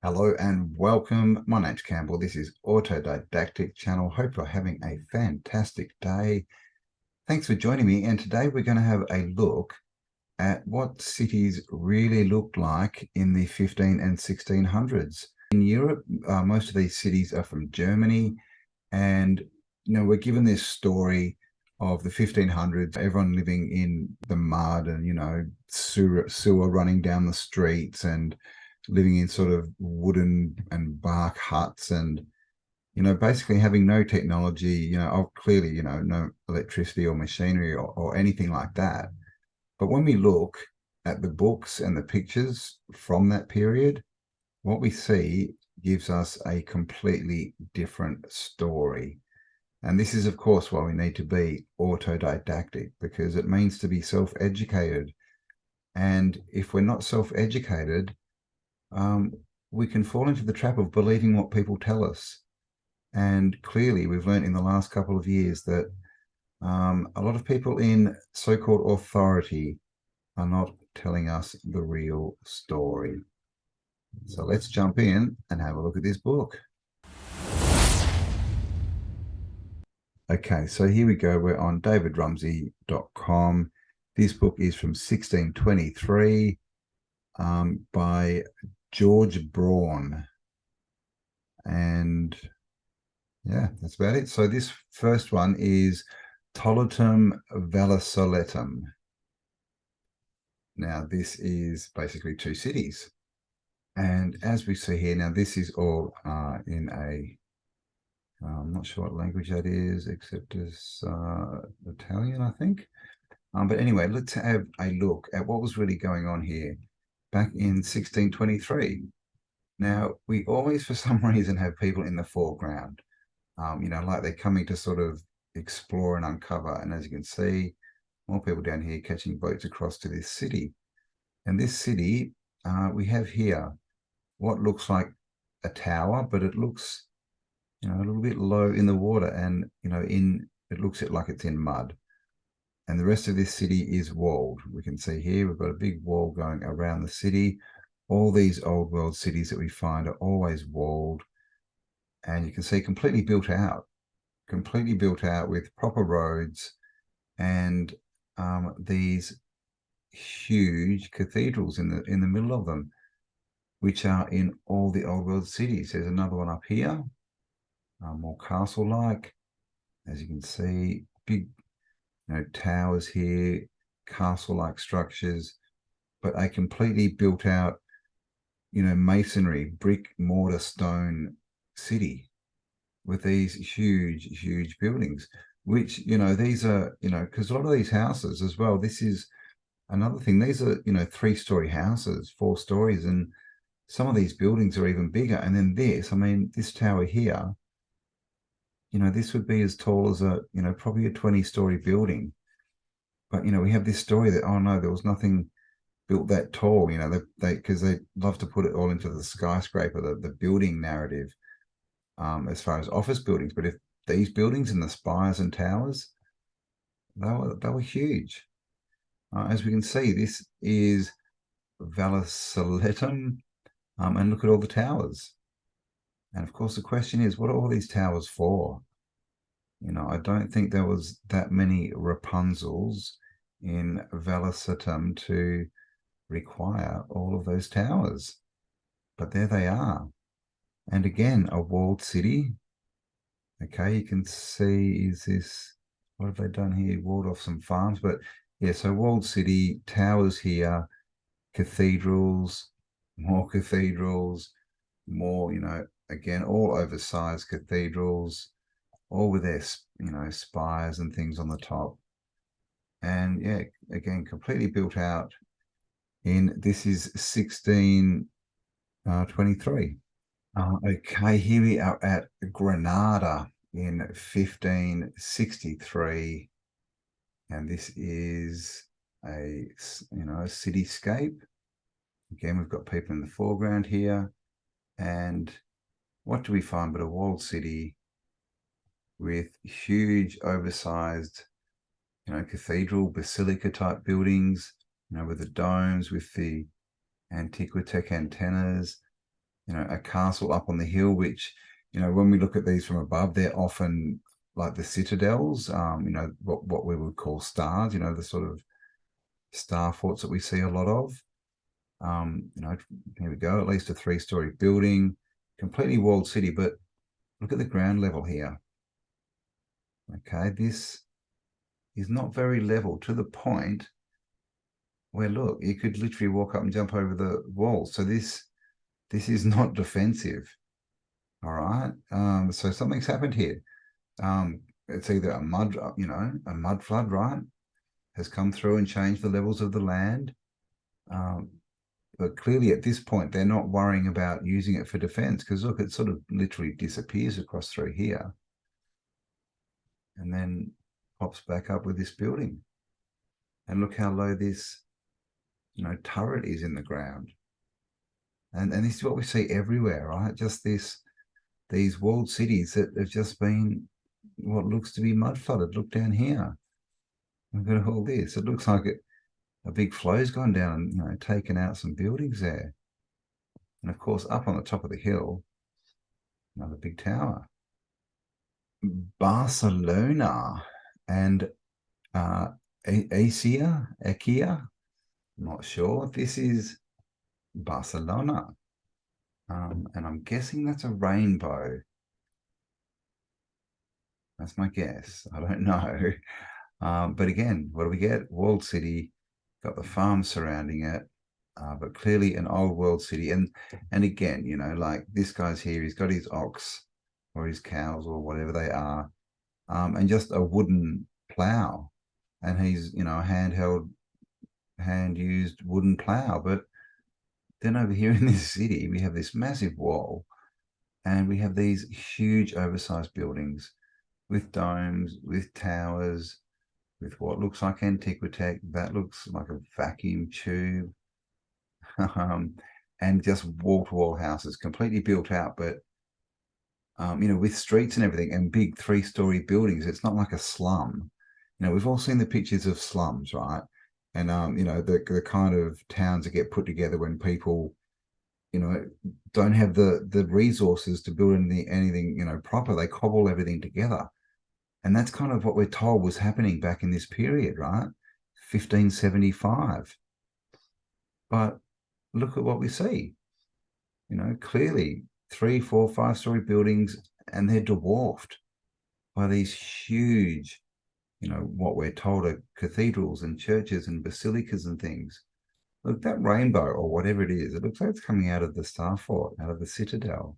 Hello and welcome. My name's Campbell. This is AutoDidactic channel. Hope you're having a fantastic day. Thanks for joining me. And today we're going to have a look at what cities really looked like in the 15 and 1600s. In Europe, most of these cities are from Germany. And, we're given this story of the 1500s, everyone living in the mud and, sewer running down the streets and living in sort of wooden and bark huts and, basically having no technology, clearly, no electricity or machinery or anything like that. But when we look at the books and the pictures from that period, what we see gives us a completely different story. And this is, of course, why we need to be autodidactic, because it means to be self-educated. And if we're not self-educated, we can fall into the trap of believing what people tell us. And clearly, we've learned in the last couple of years that a lot of people in so-called authority are not telling us the real story. So let's jump in and have a look at this book. Okay, so here we go. We're on davidrumsey.com. This book is from 1623 by George Braun. And yeah, that's about it. So this first one is Tolletum Vallisoletum. Now, this is basically two cities. And as we see here, now this is all in a, I'm not sure what language that is, except as Italian, I think. But anyway, let's have a look at what was really going on here back in 1623. Now, we always, for some reason, have people in the foreground, like they're coming to sort of explore and uncover. And as you can see, more people down here catching boats across to this city. And this city, we have here what looks like a tower, but it looks, a little bit low in the water, and it looks like it's in mud. And the rest of this city is walled. We can see here we've got a big wall going around the city. All these old world cities that we find are always walled, and you can see completely built out with proper roads and these huge cathedrals in the middle of them, which are in all the old world cities. There's another one up here, more castle-like, as you can see, big towers here, castle-like structures, but a completely built out masonry, brick, mortar, stone city with these huge buildings, which these are because a lot of these houses as well, this is another thing, these are 3-story houses, 4 stories, and some of these buildings are even bigger. And then this tower here, this would be as tall as a probably a 20-story building. But we have this story that, oh no, there was nothing built that tall, because they love to put it all into the skyscraper, the building narrative, as far as office buildings. But if these buildings and the spires and towers, they were huge. As we can see, this is Vallisoletum, and look at all the towers. And of course, the question is, what are all these towers for? I don't think there was that many Rapunzels in Vallisoletum to require all of those towers. But there they are. And again, a walled city. Okay, you can see, is this, what have they done here? Walled off some farms, but yeah, so walled city, towers here, cathedrals, more, again, all oversized cathedrals, all with their, spires and things on the top. And yeah, again, completely built out this is 1623. Okay, here we are at Granada in 1563. And this is a cityscape. Again, we've got people in the foreground here. And what do we find but a walled city with huge, oversized, cathedral, basilica type buildings, with the domes, with the Antiquitech antennas, you know, a castle up on the hill, which, you know, when we look at these from above, they're often like the citadels, you know, what we would call stars, you know, the sort of star forts that we see a lot of. You know, here we go, at least a 3-story building, completely walled city, but look at the ground level here. Okay, this is not very level, to the point where, look, you could literally walk up and jump over the wall. So this is not defensive. All right. So something's happened here. It's either a mud, you know, a mud flood, right, has come through and changed the levels of the land. But clearly at this point, they're not worrying about using it for defense, because look, it sort of literally disappears across through here and then pops back up with this building. And look how low this, you know, turret is in the ground. And this is what we see everywhere, right? Just these walled cities that have just been what looks to be mud flooded. Look down here. Look at all this. It looks like a big flow's gone down and, you know, taken out some buildings there. And of course, up on the top of the hill, another big tower. Barcelona and Ecija, not sure. This is Barcelona. And I'm guessing that's a rainbow. That's my guess. I don't know. But again, what do we get? Walled city, got the farm surrounding it, but clearly an old world city. And again, you know, like this guy's here, he's got his ox or his cows or whatever they are, and just a wooden plow. And he's, you know, a handheld, hand-used wooden plow. But then over here in this city, we have this massive wall, and we have these huge oversized buildings with domes, with towers, with what looks like Antiquitech. That looks like a vacuum tube. And just wall-to-wall houses, completely built out, but you know, with streets and everything and big 3-story buildings. It's not like a slum. You know, we've all seen the pictures of slums, right? And you know, the kind of towns that get put together when people, you know, don't have the resources to build anything, you know, proper. They cobble everything together. And that's kind of what we're told was happening back in this period, right? 1575. But look at what we see. You know, clearly 3, 4, 5-story buildings, and they're dwarfed by these huge, you know, what we're told are cathedrals and churches and basilicas and things. Look, that rainbow or whatever it is, it looks like it's coming out of the Star Fort, out of the Citadel.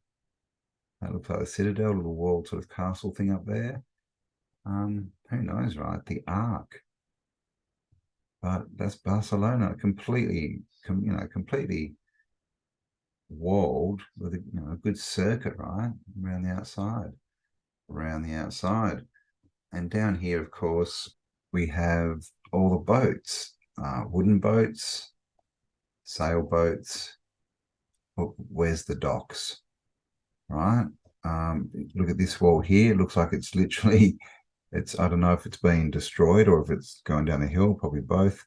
That looks like a Citadel, a little walled sort of castle thing up there. Who knows, right? The Ark. But that's Barcelona, completely, you know, completely walled with a, you know, a good circuit, right, around the outside. And down here, of course, we have all the boats, wooden boats, sailboats. Oh, where's the docks, right? Look at this wall here. It looks like it's literally, I don't know if it's been destroyed or if it's going down the hill, probably both,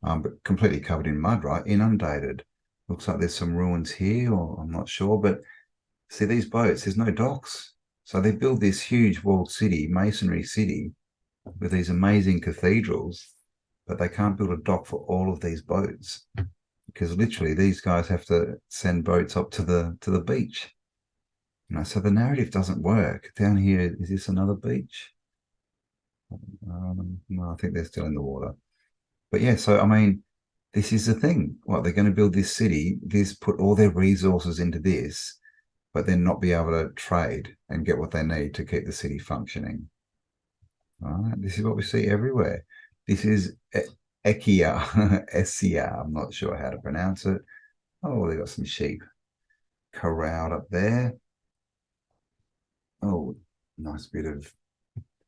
but completely covered in mud, right? Inundated. Looks like there's some ruins here, or I'm not sure, but see these boats, there's no docks. So they build this huge walled city, masonry city, with these amazing cathedrals, but they can't build a dock for all of these boats, because literally these guys have to send boats up to the beach. You know, so the narrative doesn't work. Down here, is this another beach? No, I think they're still in the water. But yeah, so I mean, this is the thing. What, they're going to build this city, put all their resources into this, but then not be able to trade and get what they need to keep the city functioning. All right, this is what we see everywhere. This is Ecija, Ecija. I'm not sure how to pronounce it. Oh, they got some sheep corralled up there. Oh, nice bit of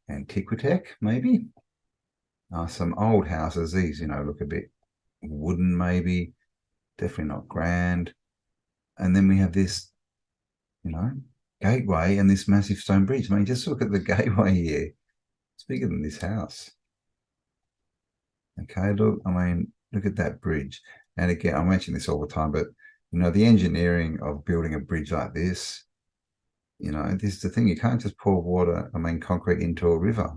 Antiquitech, maybe. Some old houses. These, you know, look a bit wooden, maybe. Definitely not grand. And then we have this, you know, gateway and this massive stone bridge. I mean, just look at the gateway here. It's bigger than this house. Okay, look, I mean, look at that bridge. And again, I mention this all the time, but You know, the engineering of building a bridge like this, you know, this is the thing. You can't just pour concrete into a river.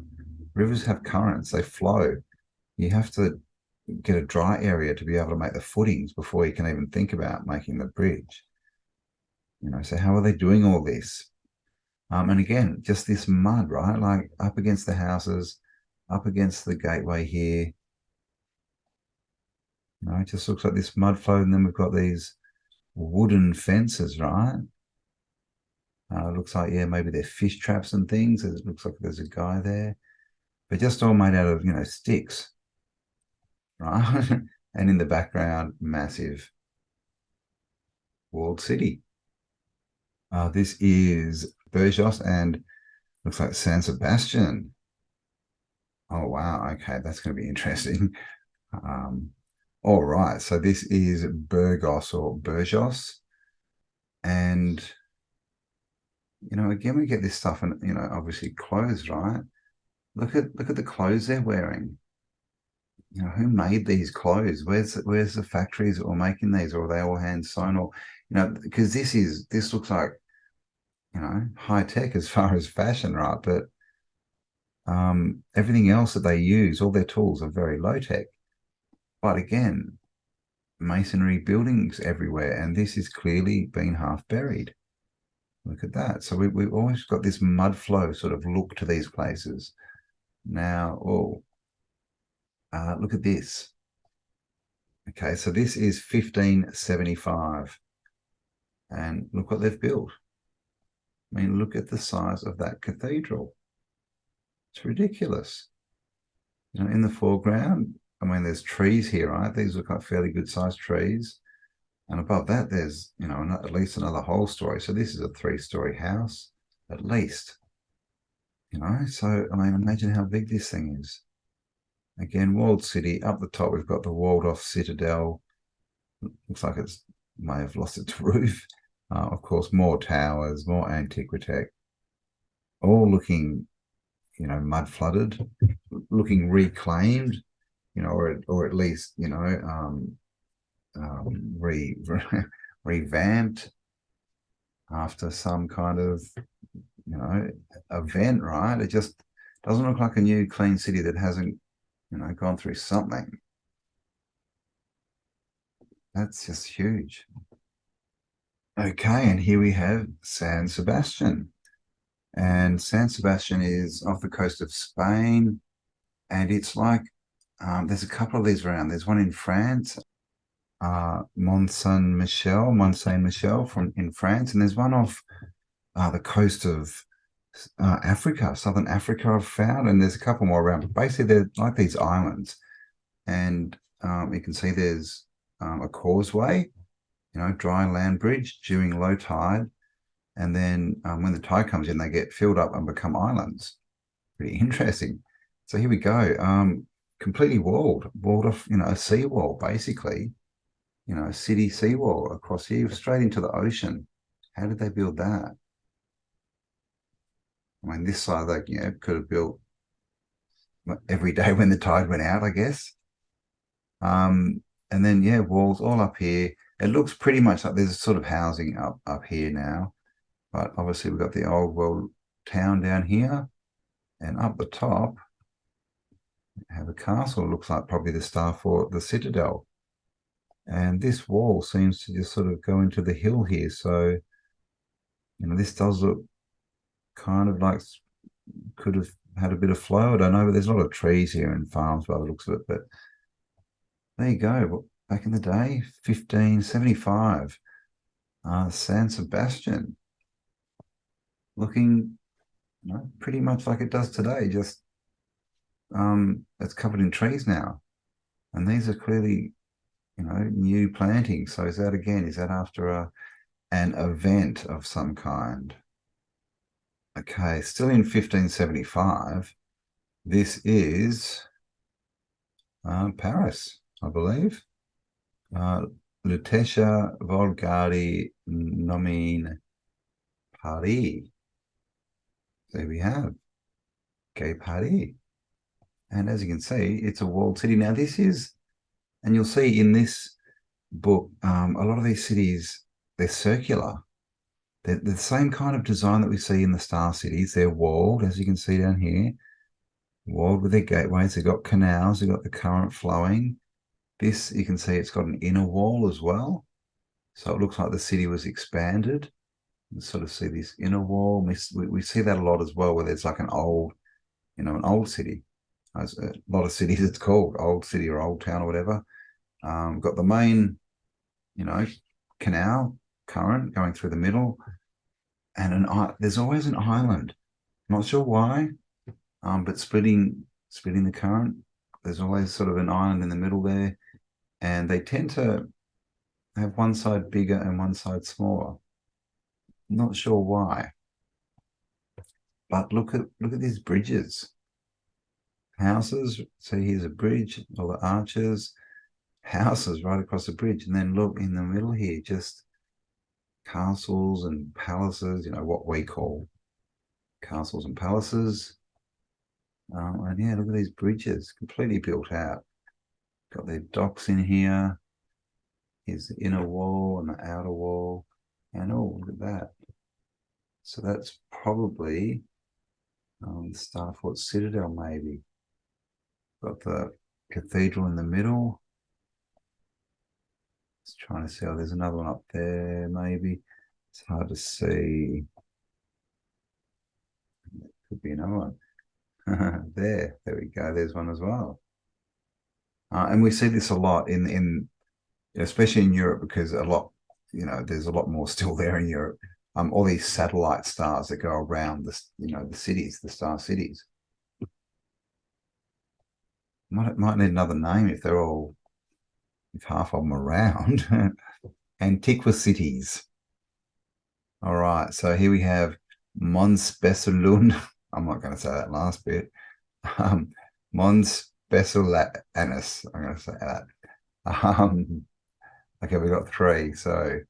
Rivers have currents, they flow. You have to get a dry area to be able to make the footings before you can even think about making the bridge. You know, so how are they doing all this? And again, just this mud, right? Like up against the houses, up against the gateway here. You know, it just looks like this mud flow, and then we've got these wooden fences, right? Looks like, yeah, maybe they're fish traps and things. It looks like there's a guy there. But just all made out of, you know, sticks, right? And in the background, massive walled city. This is Burgos and looks like San Sebastian. Oh, wow. Okay, that's going to be interesting. All right, so this is Burgos or Burgos. And, you know, again, we get this stuff and, you know, obviously clothes, right? Look at the clothes they're wearing. You know, who made these clothes? Where's the factories that were making these, or are they all hand sewn? Or, you know, because this looks like, you know, high tech as far as fashion, right? But everything else that they use, all their tools are very low tech. But again, masonry buildings everywhere, and this is clearly been half buried. Look at that. So we've always got this mud flow sort of look to these places. Now, look at this. Okay, so this is 1575. And look what they've built. I mean, look at the size of that cathedral. It's ridiculous. You know, in the foreground, I mean, there's trees here, right? These look like fairly good sized trees. And above that, there's, you know, at least another whole story. So this is a 3-story house, at least. You know, so, I mean, imagine how big this thing is. Again, walled city. Up the top, we've got the walled off citadel. Looks like it's may have lost its roof. Of course, more towers, more antiquitech, all looking, you know, mud flooded, looking reclaimed, you know, or at least, you know, revamped after some kind of, you know, event, right? It just doesn't look like a new clean city that hasn't, you know, gone through something. That's just huge. Okay, and here we have San Sebastian. And San Sebastian is off the coast of Spain. And it's like, there's a couple of these around. There's one in France, Mont Saint-Michel in France. And there's one off the coast of Africa, Southern Africa I've found. And there's a couple more around. But basically, they're like these islands. And you can see there's a causeway, you know, dry land bridge during low tide. And then when the tide comes in, they get filled up and become islands. Pretty interesting. So here we go. Completely walled off, you know, a seawall, basically, you know, a city seawall across here, straight into the ocean. How did they build that? I mean, this side, like, you know, could have built every day when the tide went out, I guess. And then, yeah, walls all up here. It looks pretty much like there's sort of housing up here now. But obviously we've got the old world town down here. And up the top, have a castle. It looks like probably the star fort, the citadel. And this wall seems to just sort of go into the hill here. So, you know, this does look kind of like could have had a bit of flow. I don't know, but there's a lot of trees here and farms by the looks of it. But there you go. Back in the day, 1575, San Sebastian, looking, you know, pretty much like it does today. Just it's covered in trees now, and these are clearly, you know, new plantings. So is that after an event of some kind? Okay, still in 1575. This is Paris, I believe. Lutetia Volgari Nomine Paris. There we have Gay Paris. And as you can see, it's a walled city. Now this is, and you'll see in this book, a lot of these cities, they're circular. They're the same kind of design that we see in the star cities. They're walled, as you can see down here, walled with their gateways. They've got canals, they've got the current flowing. This, you can see it's got an inner wall as well. So it looks like the city was expanded. You sort of see this inner wall. We see that a lot as well, where there's like an old, an old city. A lot of cities it's called old city or old town or whatever. Got the main, canal current going through the middle, and there's always an island. Not sure why, but splitting the current. There's always sort of an island in the middle there, and they tend to have one side bigger and one side smaller. Not sure why, but look at these bridges, houses. See, here's a bridge, all the arches, houses right across the bridge, and then look in the middle here, just castles and palaces. What we call castles and palaces. And yeah, look at these bridges, completely built out. Got their docks in here. Here's the inner wall and the outer wall. And oh, look at that. So that's probably the Starfort Citadel, maybe. Got the cathedral in the middle. Just trying to see. Oh, there's another one up there, maybe. It's hard to see. Could be another one. There we go. There's one as well. And we see this a lot in especially in Europe, because there's a lot more still there in Europe. All these satellite stars that go around the cities, the star cities. Might need another name if half of them are around. Antiquicities. All right, so here we have Mons-Besselund. I'm not going to say that last bit. Mons-Besselanus. I'm going to say that. Okay, we got 3. So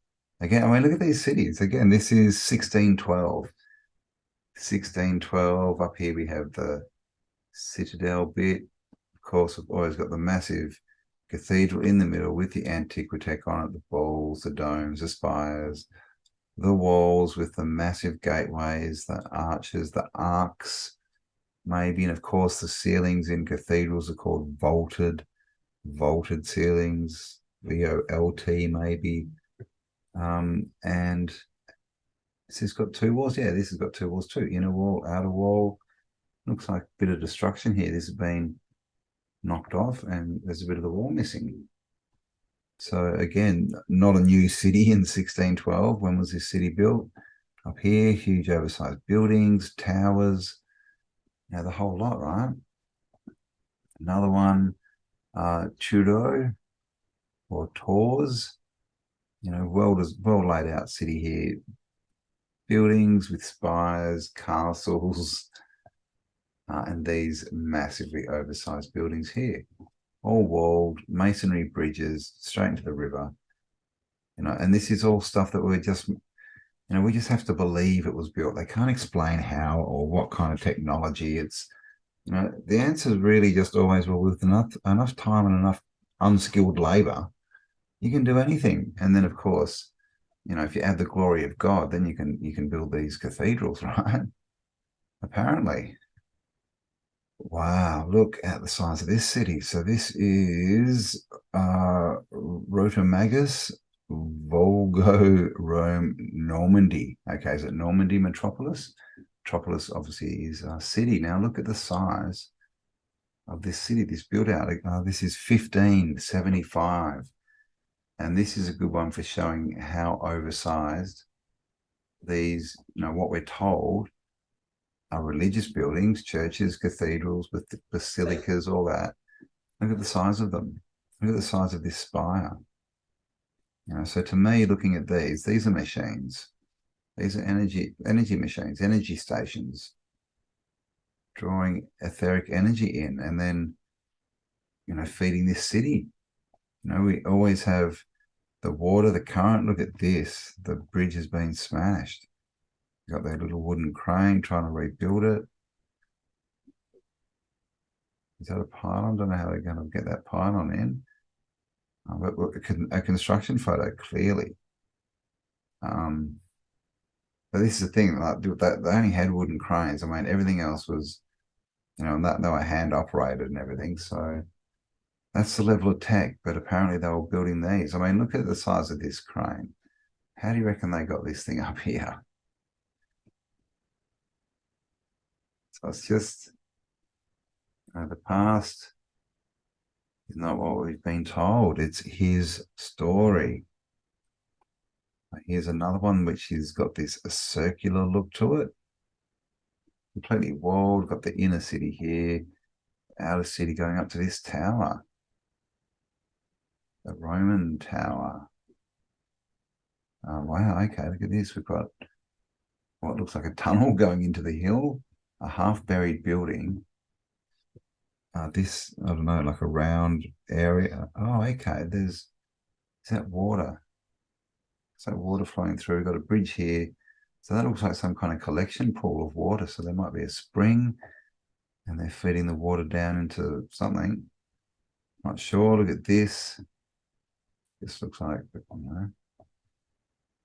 again, look at these cities. Again, this is 1612. 1612. Up here we have the citadel bit. Of course, we've always got the massive cathedral in the middle with the Antiquitech on it, the balls, the domes, the spires, the walls with the massive gateways, the arches, the arcs, maybe, and of course the ceilings in cathedrals are called vaulted ceilings, VOLT maybe. And this has got 2 walls. Yeah, this has got 2 walls too. Inner wall, outer wall. Looks like a bit of destruction here. This has been knocked off and there's a bit of the wall missing. So again, not a new city in 1612. When was this city built? Up here, huge oversized buildings, towers, the whole lot, right? Another one, Trudeau or Tours, well laid out city here. Buildings with spires, castles, and these massively oversized buildings here. All walled, masonry bridges, straight into the river. And this is all stuff that we just have to believe it was built. They can't explain how or what kind of technology. It's, the answer is really just always, well, with enough time and enough unskilled labor, you can do anything. And then, of course, if you add the glory of God, then you can build these cathedrals, right? Apparently. Wow, look at the size of this city. So this is Rotamagus, Volgo, Rome, Normandy. Okay, is it Normandy metropolis? Metropolis obviously is a city. Now look at the size of this city, this build out. This is 1575. And this is a good one for showing how oversized these, what we're told are religious buildings, churches, cathedrals with basilicas, all that. Look at the size of them. Look at the size of this spire. So to me, looking at these are machines. These are energy machines, energy stations, drawing etheric energy in and then, feeding this city. We always have the water, the current. Look at this. The bridge has been smashed. Got their little wooden crane trying to rebuild it. Is that a pylon? I don't know how they're going to get that pylon in. But a construction photo, clearly. But this is the thing, like they only had wooden cranes. I mean, everything else was, and that they were hand operated and everything. So that's the level of tech. But apparently they were building these. I mean, look at the size of this crane. How do you reckon they got this thing up here? So it's just the past is not what we've been told. It's his story. Here's another one which has got this a circular look to it. Completely walled, got the inner city here, outer city going up to this tower. The Roman tower. Oh, wow, okay, look at this. We've got what looks like a tunnel going into the hill, a half-buried building. This, I don't know, like a round area. Oh, okay, is that water? Is that water flowing through? We've got a bridge here. So that looks like some kind of collection pool of water. So there might be a spring and they're feeding the water down into something. Not sure. Look at this. This looks like,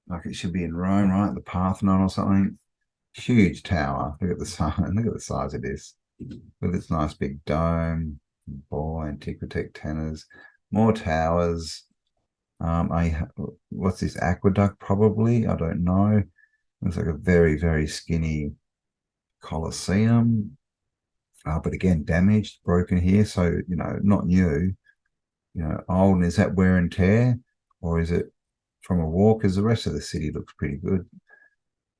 like it should be in Rome, right? The Parthenon or something. Huge tower. Look at the size. Look at the size of this. With its nice big dome, ball, antiquitech tenors, more towers. What's this aqueduct? Probably, I don't know. Looks like a very, very skinny Colosseum, but again, damaged, broken here. So not new. Old. And is that wear and tear, or is it from a war? Because the rest of the city looks pretty good.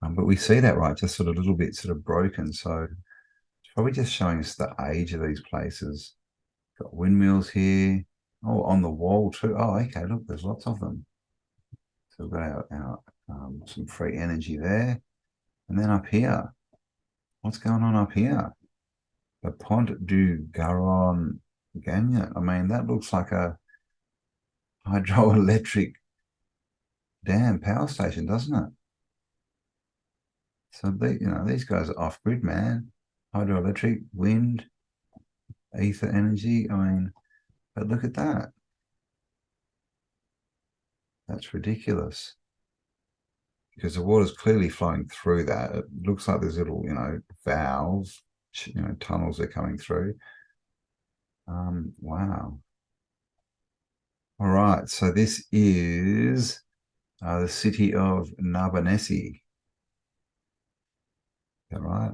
But we see that, right, just sort of a little bit sort of broken. So it's probably just showing us the age of these places. Got windmills here. Oh, on the wall too. Oh, okay, look, there's lots of them. So we've got our some free energy there. And then up here, what's going on up here? The Pont du Garonne Gagnon. I mean, that looks like a hydroelectric dam power station, doesn't it? So these guys are off grid, man. Hydroelectric, wind, ether energy. I mean, but look at that. That's ridiculous. Because the water's clearly flowing through that. It looks like there's little, valves, tunnels are coming through. Wow. All right, so this is the city of Narbonese. Is that right?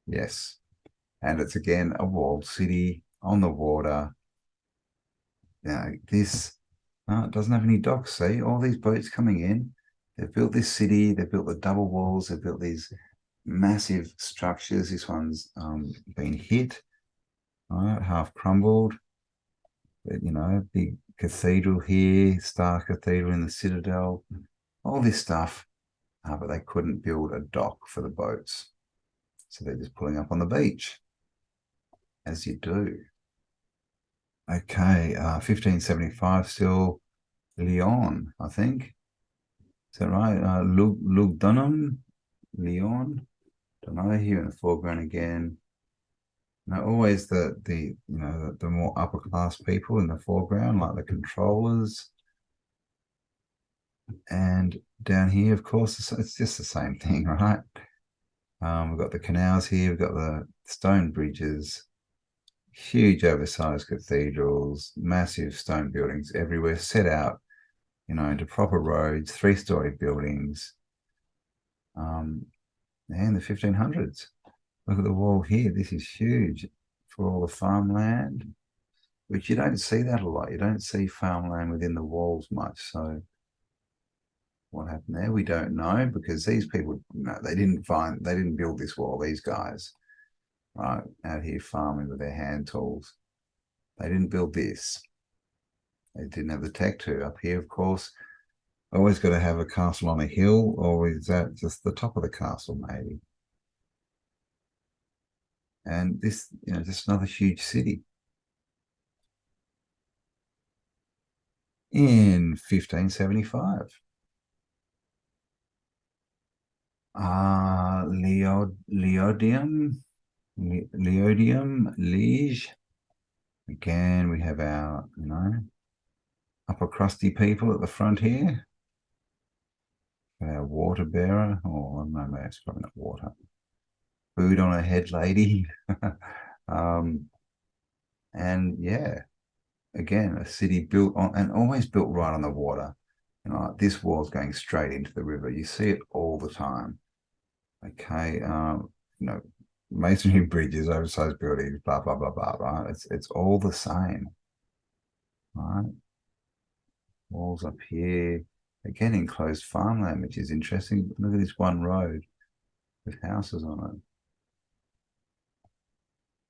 Yes. And it's again a walled city on the water. This it doesn't have any docks. See, all these boats coming in. They've built this city. They've built the double walls. They've built these massive structures. This one's been hit, right, half crumbled. But, big cathedral here, Star Cathedral in the Citadel, all this stuff. But they couldn't build a dock for the boats. So they're just pulling up on the beach, as you do. Okay, 1575 still, Lyon, I think. Is that right? Lugdunum, Lyon. Don't know, here in the foreground again. Always the more upper class people in the foreground, like the controllers. And down here, of course, it's just the same thing, right? We've got the canals here, we've got the stone bridges, huge oversized cathedrals, massive stone buildings everywhere, set out, into proper roads, 3-story buildings. And the 1500s. Look at the wall here. This is huge for all the farmland, which you don't see that a lot. You don't see farmland within the walls much. So what happened there? We don't know, because these people, they didn't build this wall, these guys, right, out here farming with their hand tools. They didn't build this. They didn't have the tech to. Up here, of course, always got to have a castle on a hill, or is that just the top of the castle, maybe? And this, just another huge city. In 1575. Leodium, Liege. Again, we have our, upper crusty people at the front here. Our water bearer, or no, it's probably not water. Food on a head lady. And yeah, again, a city built on, and always built right on the water. This wall's going straight into the river. You see it all the time. Okay, masonry bridges, oversized buildings, blah blah blah blah blah. It's all the same, right? Walls up here, again enclosed farmland, which is interesting. Look at this one road with houses on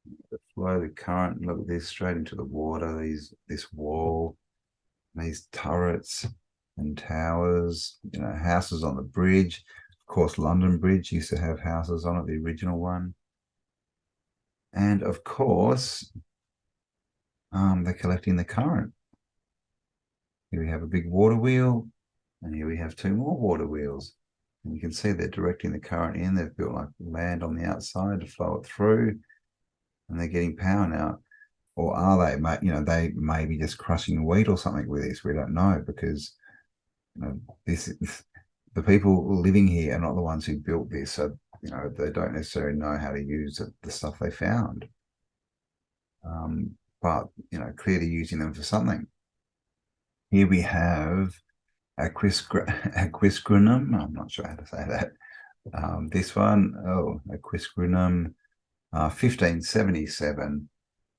it. The flow, the current. Look at this, straight into the water. This wall, these turrets and towers. Houses on the bridge. Of course, London Bridge used to have houses on it, the original one. And of course, they're collecting the current. Here we have a big water wheel, and here we have two more water wheels. And you can see they're directing the current in. They've built like land on the outside to flow it through, and they're getting power now. Or are they? They may be just crushing wheat or something with this. We don't know, because the people living here are not the ones who built this, so they don't necessarily know how to use the stuff they found. But clearly using them for something. Here we have Aquisgranum. I'm not sure how to say that. This one, Aquisgranum, 1577.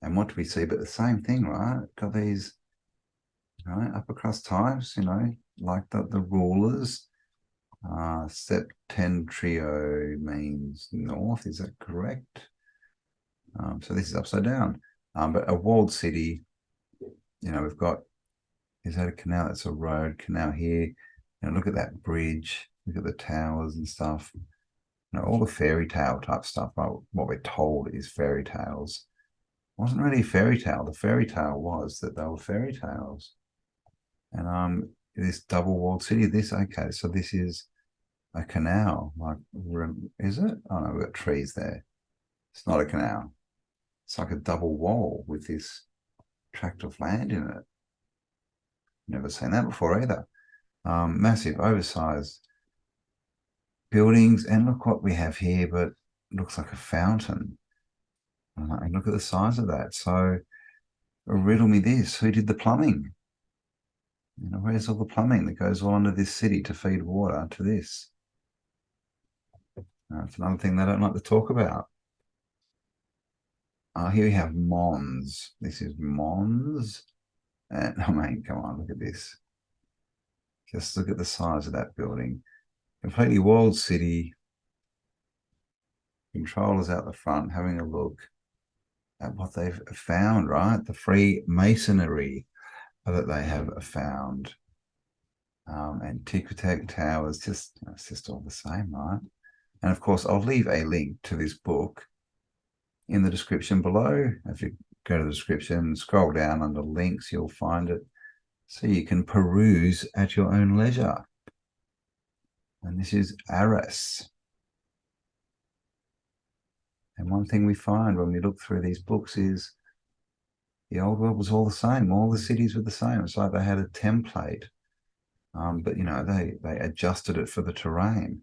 And what do we see? But the same thing, right? Got these, upper crust types, like the rulers. Septentrio means north. Is that correct? So this is upside down. But a walled city, we've got, is that a canal? That's a road. Canal here. Look at that bridge. Look at the towers and stuff. All the fairy tale type stuff. What we're told is fairy tales. It wasn't really a fairy tale. The fairy tale was that they were fairy tales. And this double walled city. Okay. So this is a canal. Like, is it? Oh no, we've got trees there. It's not a canal. It's like a double wall with this tract of land in it. Never seen that before either. Massive, oversized buildings. And look what we have here, but it looks like a fountain. And look at the size of that. So riddle me this. Who did the plumbing? Where's all the plumbing that goes all under this city to feed water to this? It's another thing they don't like to talk about. Here we have Mons. This is Mons. And I mean, come on, look at this. Just look at the size of that building. Completely walled city. Controllers out the front having a look at what they've found, right? The free masonry that they have found. Antiquitect towers, it's just all the same, right? And of course, I'll leave a link to this book in the description below. If you go to the description, scroll down under links, you'll find it, so you can peruse at your own leisure. And this is Arras. And one thing we find when we look through these books is the old world was all the same. All the cities were the same. It's like they had a template, but they adjusted it for the terrain.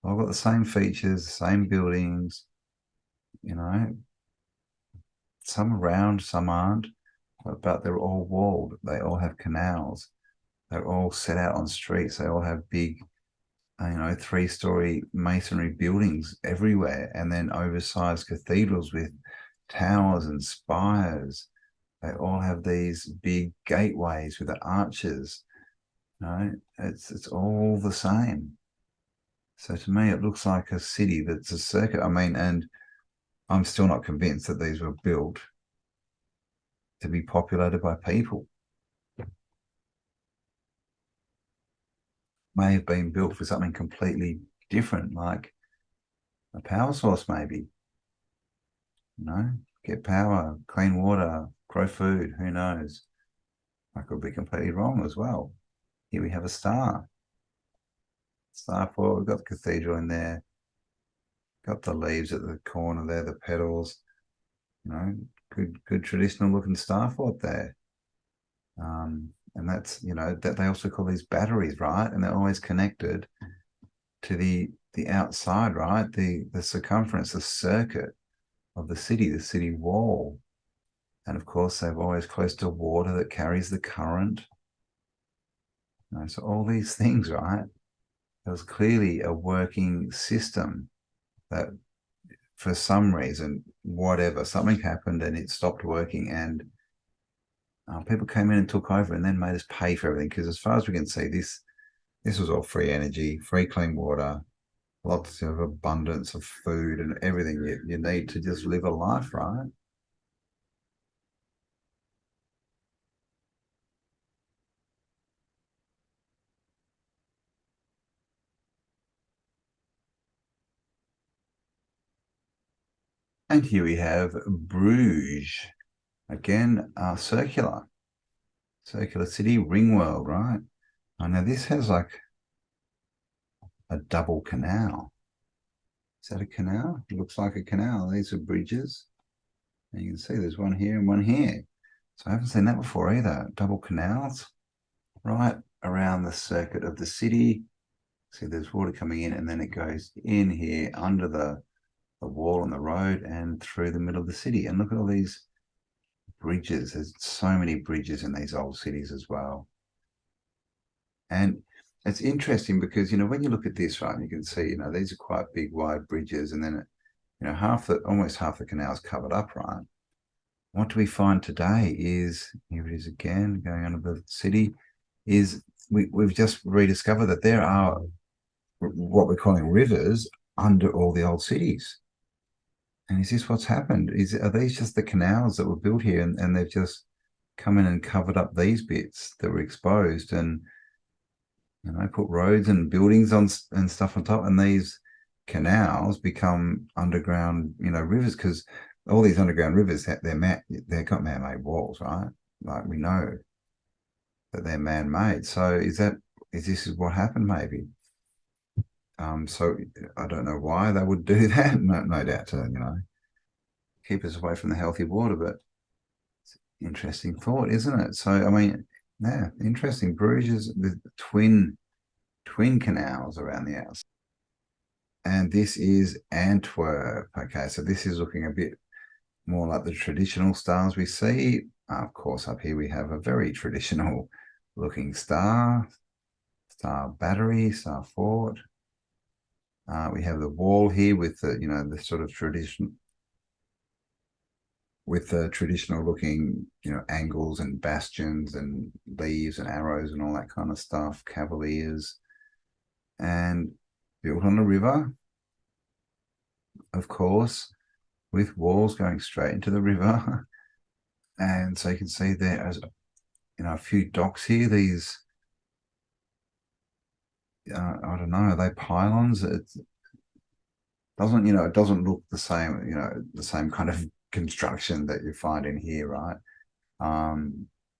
All got the same features, the same buildings. Some are round, some aren't, but they're all walled. They all have canals. They're all set out on streets. They all have big, 3-story masonry buildings everywhere, and then oversized cathedrals with towers and spires. They all have these big gateways with the arches. It's all the same. So to me, it looks like a city that's a circuit. I mean, and I'm still not convinced that these were built to be populated by people. May have been built for something completely different, like a power source, maybe. Get power, clean water, grow food, who knows? I could be completely wrong as well. Here we have a star. Star for, we've got the cathedral in there. Got the leaves at the corner there, the petals. good traditional looking star fort there. And that's, that they also call these batteries, right? And they're always connected to the outside, right? The circumference, the circuit of the city wall. And of course, they're always close to water that carries the current. So all these things, right? There was clearly a working system that, for some reason, whatever, something happened and it stopped working, and people came in and took over and then made us pay for everything. Because as far as we can see, this was all free energy, free clean water, lots of abundance of food and everything you need to just live a life, right? And here we have Bruges. Again, circular city, ring world, right? I know this has like a double canal. Is that a canal? It looks like a canal. These are bridges. And you can see there's one here and one here. So I haven't seen that before either. Double canals right around the circuit of the city. See, there's water coming in and then it goes in here under the wall on the road and through the middle of the city. And look at all these bridges. There's so many bridges in these old cities as well. And it's interesting because, when you look at this, right, you can see, these are quite big, wide bridges. And then, almost half the canal is covered up, right? What do we find today is, here it is again, going under the city, is we've just rediscovered that there are what we're calling rivers under all the old cities. And is this what's happened? Are these just the canals that were built here and they've just come in and covered up these bits that were exposed and, put roads and buildings on and stuff on top, and these canals become underground, rivers, because all these underground rivers, they've got man-made walls, right? Like, we know that they're man-made. So is this what happened maybe? So I don't know why they would do that. No doubt to, keep us away from the healthy water, but it's an interesting thought, isn't it? So, I mean, yeah, interesting. Bruges with twin canals around the outside. And this is Antwerp. Okay, so this is looking a bit more like the traditional stars we see. Of course, up here we have a very traditional looking star battery, star fort. We have the wall here with the sort of tradition, with the traditional looking, angles and bastions and leaves and arrows and all that kind of stuff, cavaliers, and built on a river, of course, with walls going straight into the river. And so you can see there's, a few docks here. These, I don't know, are they pylons? It doesn't look the same, the same kind of construction that you find in here, right?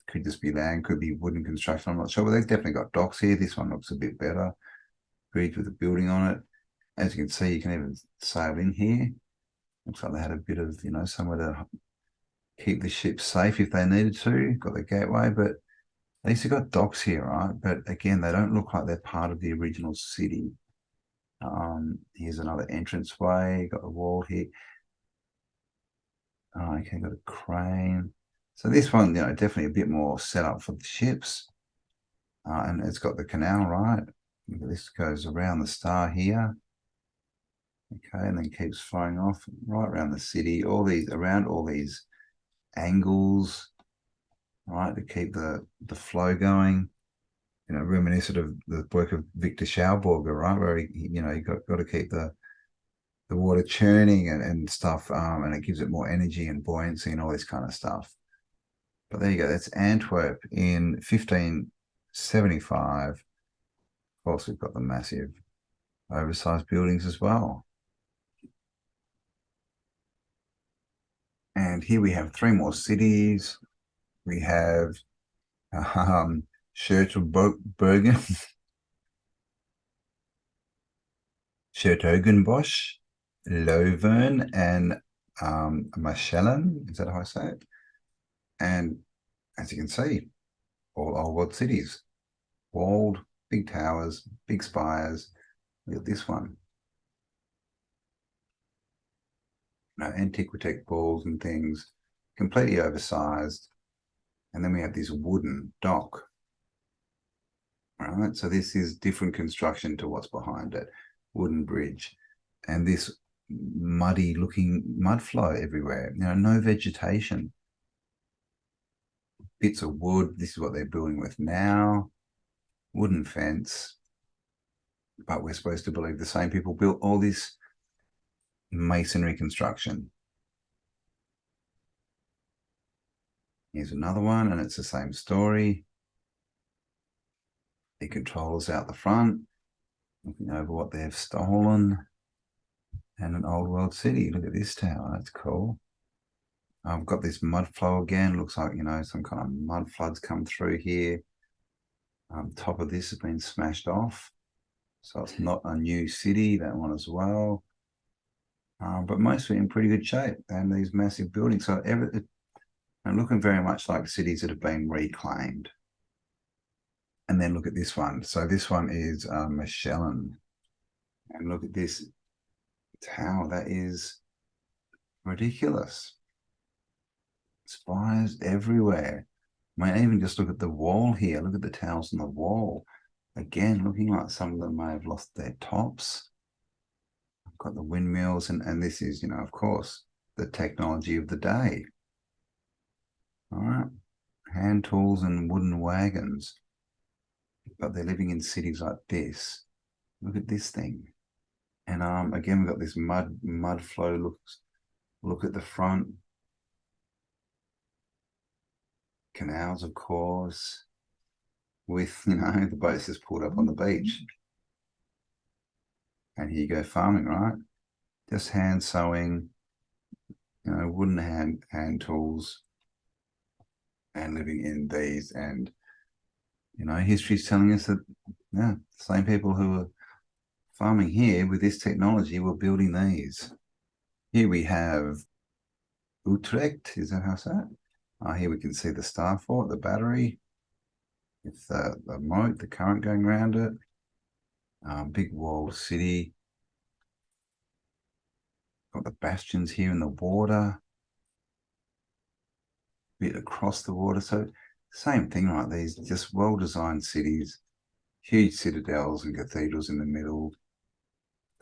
Could just be land, could be wooden construction. I'm not sure, but they've definitely got docks here. This one looks a bit better. Bridge with a building on it. As you can see, you can even sail in here. Looks like they had a bit of, somewhere to keep the ship safe if they needed to. Got the gateway, but at least you've got docks here, right? But again, they don't look like they're part of the original city. Here's another entranceway. Got the wall here. Oh, okay, got a crane. So this one, definitely a bit more set up for the ships. And it's got the canal, right? This goes around the star here. Okay, and then keeps flowing off right around the city, around all these angles, right, to keep the flow going. Reminiscent of the work of Victor Schauberger, right, where you got to keep the water churning and stuff, and it gives it more energy and buoyancy and all this kind of stuff. But there you go. That's Antwerp in 1575. Of course, we've got the massive oversized buildings as well. And here we have three more cities. We have Schertogenbosch, Schertogenbosch, Leuven, and Mechelen, is that how I say it? And as you can see, all old world cities, walled, big towers, big spires. Look at this one. Antiquitech balls and things, completely oversized. And then we have this wooden dock. Right, so this is different construction to what's behind it. Wooden bridge. And this muddy looking mud flow everywhere. No vegetation. Bits of wood. This is what they're building with now. Wooden fence. But we're supposed to believe the same people built all this masonry construction. Here's another one, and it's the same story. The controllers out the front, looking over what they've stolen. And an old world city. Look at this tower. That's cool. I've got this mud flow again. Looks like, some kind of mud floods come through here. Top of this has been smashed off. So it's not a new city, that one as well. But mostly in pretty good shape. And these massive buildings. So and looking very much like cities that have been reclaimed. And then look at this one. So this one is Mechelen. And look at this tower. That is ridiculous. Spires everywhere. I mean, even just look at the wall here. Look at the towers on the wall. Again, looking like some of them may have lost their tops. I've got the windmills, and this is, of course, the technology of the day. All right. Hand tools and wooden wagons. But they're living in cities like this. Look at this thing. And again, we've got this mud flow. Look at the front. Canals, of course, with, the boats just pulled up on the beach. And here you go, farming, right? Just hand sewing, wooden hand tools, and living in these. And, history's telling us that, the same people who are farming here with this technology were building these. Here we have Utrecht, is that how I say it? Here we can see the star fort, the battery, with the moat, the current going around it. Big walled city. Got the bastions here in the water. Bit across the water. So same thing, right? These just well-designed cities, huge citadels and cathedrals in the middle,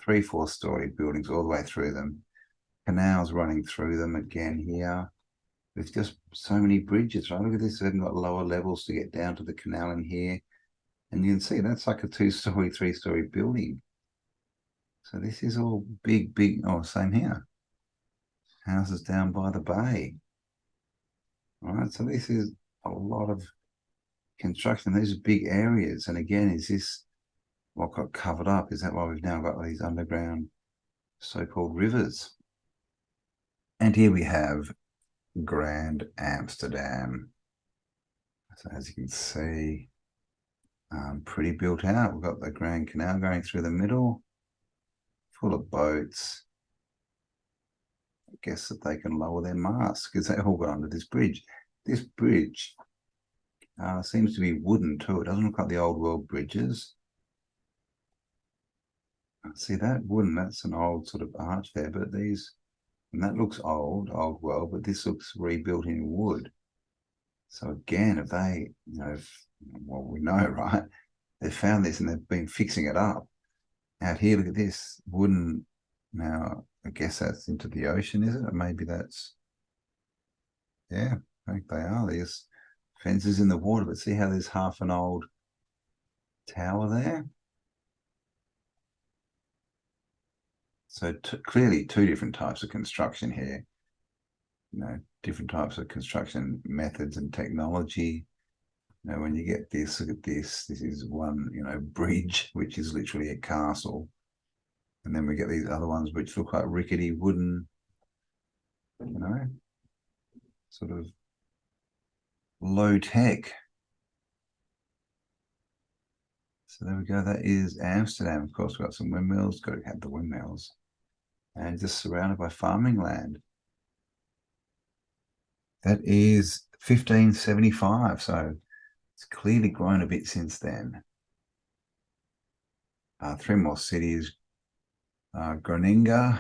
3-4-story buildings all the way through them. Canals running through them again here. There's just so many bridges, right? Look at this. They've got lower levels to get down to the canal in here. And you can see that's like a 2-story, 3-story building. So this is all big, same here. Houses down by the bay. All right, so this is a lot of construction. These are big areas. And again, is this what got covered up? Is that why we've now got these underground so-called rivers? And here we have Grand Amsterdam. So as you can see, pretty built out. We've got the Grand Canal going through the middle, full of boats. I guess that they can lower their masts because they all got under this bridge. This bridge seems to be wooden too. It doesn't look like the old world bridges. See that wooden, that's an old sort of arch there, but these, and that looks old world, but this looks rebuilt in wood. So again, if they, well, we know, right? They found this and they've been fixing it up. Out here, look at this wooden. Now, I guess that's into the ocean, is it? Or maybe that's, yeah, I think they are. There's fences in the water, but see how there's half an old tower there? So clearly 2 different types of construction here. Different types of construction methods and technology. When you get this, look at this. This is one, bridge, which is literally a castle. And then we get these other ones which look like rickety wooden, sort of low tech. So there we go. That is Amsterdam. Of course, we've got some windmills. Got to have the windmills. And just surrounded by farming land. That is 1575. So it's clearly grown a bit since then. Three more cities. Groningen.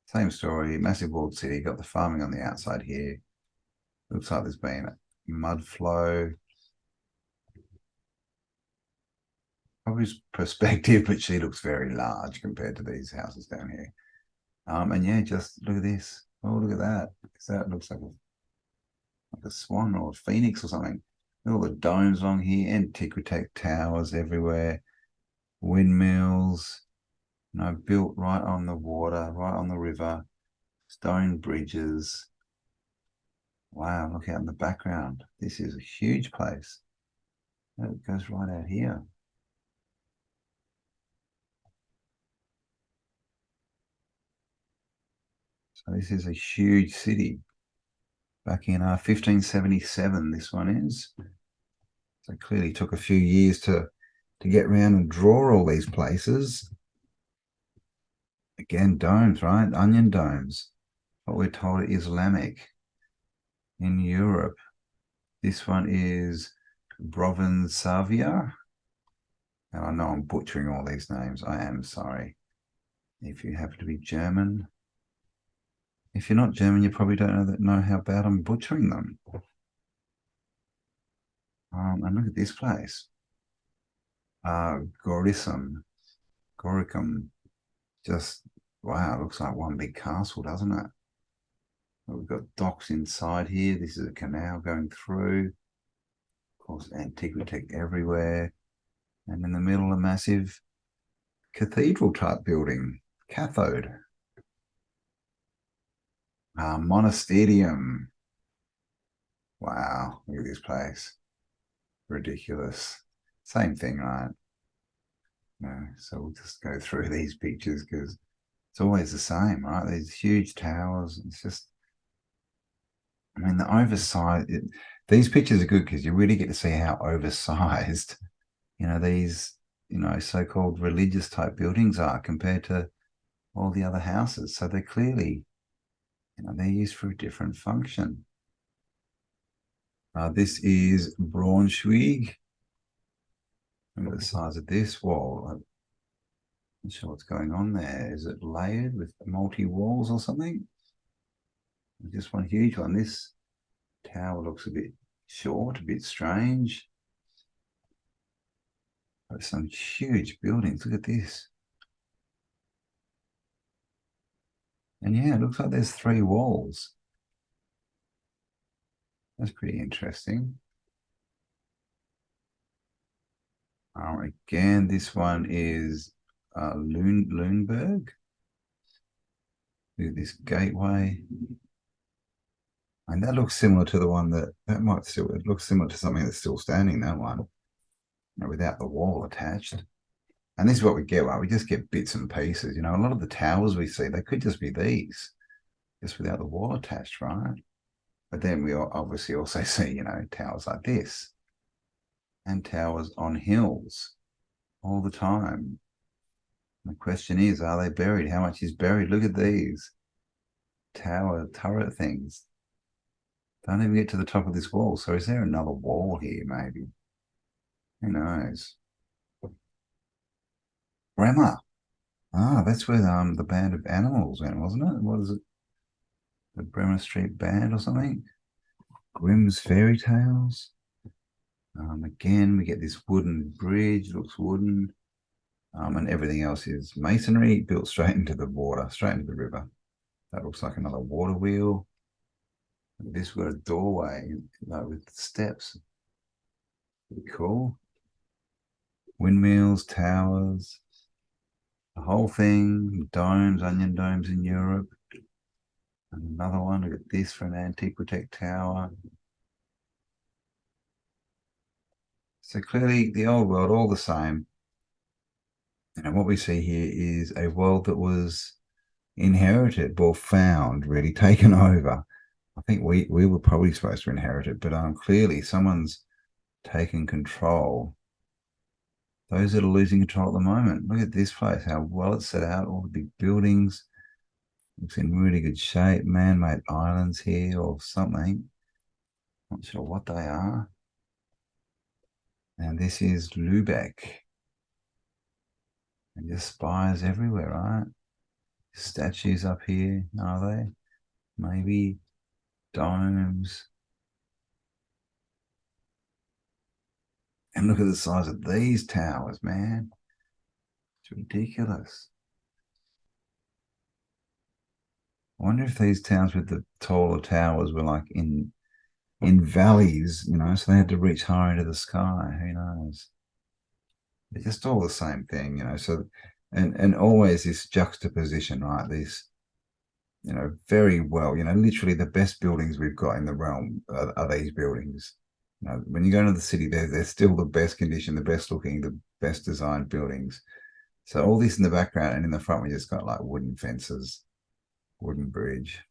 Same story. Massive walled city. Got the farming on the outside here. Looks like there's been a mud flow. Probably perspective, but she looks very large compared to these houses down here. And yeah, just look at this. Oh, look at that. That looks like a swan or a phoenix or something. Look at all the domes along here, antiquity towers everywhere, windmills, built right on the water, right on the river, stone bridges. Wow, look out in the background. This is a huge place. It goes right out here. So this is a huge city. Back in 1577, this one is. So clearly took a few years to get around and draw all these places. Again, domes, right? Onion domes. What we're told are Islamic in Europe. This one is Provincia. Now, I know I'm butchering all these names. I am sorry. If you happen to be German. If you're not German, you probably don't know how bad I'm butchering them. And look at this place. Goricum. Just, wow, it looks like one big castle, doesn't it? We've got docks inside here. This is a canal going through. Of course, antiquity everywhere. And in the middle, a massive cathedral type building. Cathode. Monasterium. Wow, look at this place. Ridiculous. Same thing, right? No, so we'll just go through these pictures because it's always the same, right? These huge towers. It's just, I mean, the oversized. These pictures are good because you really get to see how oversized, these, so-called religious type buildings are compared to all the other houses. So they're clearly, they're used for a different function. This is Braunschweig. Look at the size of this wall. I'm not sure what's going on there. Is it layered with multi-walls or something? Just one huge one. This tower looks a bit short, a bit strange. But some huge buildings. Look at this. And yeah, it looks like there's 3 walls. That's pretty interesting. Again, this one is Lüneburg. Look at this gateway. And that looks similar to the one it looks similar to something that's still standing, that one, without the wall attached. And this is what we get, right? We just get bits and pieces. A lot of the towers we see, they could just be these, just without the wall attached, right? But then we obviously also see, towers like this and towers on hills all the time. The question is, are they buried? How much is buried? Look at these turret things. Don't even get to the top of this wall. So is there another wall here, maybe? Who knows? Bremer. That's where the Band of Animals went, wasn't it? What is it? The Bremer Street Band or something? Grimm's Fairy Tales. Again, we get this wooden bridge, looks wooden. And everything else is masonry built straight into the water, straight into the river. That looks like another water wheel. This got a doorway with steps. Pretty cool. Windmills, towers, the whole thing, domes, onion domes in Europe. And another one, look at this for an antiquity tower. So clearly the old world, all the same. And what we see here is a world that was inherited or found, really taken over. I think we were probably supposed to inherit it, but clearly someone's taken control. Those that are losing control at the moment. Look at this place, how well it's set out, all the big buildings. Looks in really good shape. Man-made islands here or something. Not sure what they are. And this is Lübeck. And just spires everywhere, right? Statues up here, are they? Maybe domes. And look at the size of these towers, man. It's ridiculous. I wonder if these towns with the taller towers were like in valleys, you know, so they had to reach higher into the sky. Who knows? They're just all the same thing, you know. So, and always this juxtaposition, right? These, you know, very well, you know, literally the best buildings we've got in the realm are these buildings. You know, when you go into the city, they're still the best condition, the best looking, the best designed buildings. So all this in the background, and in the front, we just got like wooden fences, wooden bridge.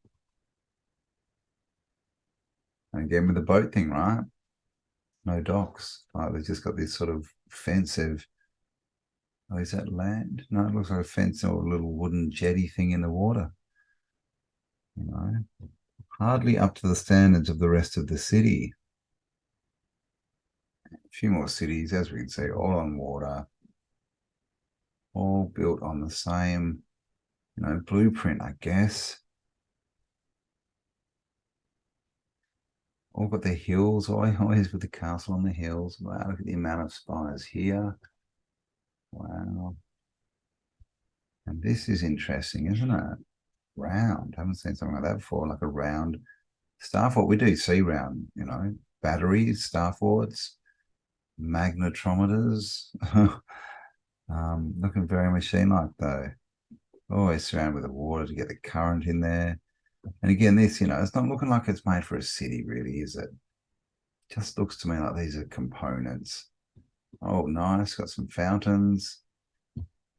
And again with the boat thing, right? No docks. Like they've just got this sort of fence of, oh, is that land? No, it looks like a fence or a little wooden jetty thing in the water. You know, hardly up to the standards of the rest of the city. A few more cities, as we can see, all on water, all built on the same, you know, blueprint, I guess. All got their hills, always with the castle on the hills. Wow, look at the amount of spires here. Wow. And this is interesting, isn't it? Round. I haven't seen something like that before, like a round Starfort. We do see round, you know, batteries, Starforts, magnetometers. Looking very machine-like though. Always surrounded with the water to get the current in there. And again, this, you know, it's not looking like it's made for a city, really, is it? Just looks to me like these are components. Oh, nice. Got some fountains.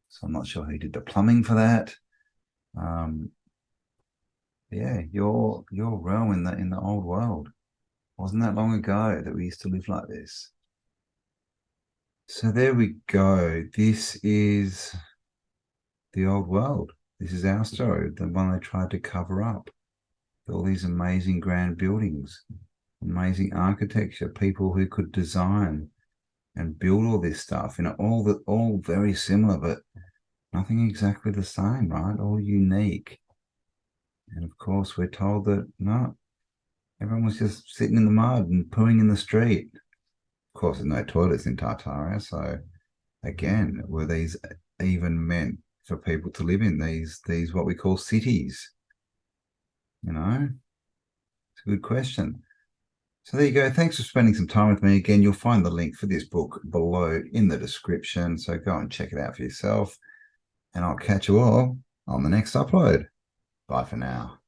So I'm not sure who did the plumbing for that. Yeah, your realm in the old world. Wasn't that long ago that we used to live like this? So there we go. This is the old world. This is our story, the one they tried to cover up. All these amazing grand buildings, amazing architecture, people who could design and build all this stuff, you know, all very similar, but nothing exactly the same, right? All unique. And of course, we're told that no, everyone was just sitting in the mud and pooing in the street. Of course, there's no toilets in Tartaria, so again, were these even meant for people to live in these what we call cities? You know, it's a good question. So there you go. Thanks for spending some time with me. Again, you'll find the link for this book below in the description. So go and check it out for yourself. And I'll catch you all on the next upload. Bye for now.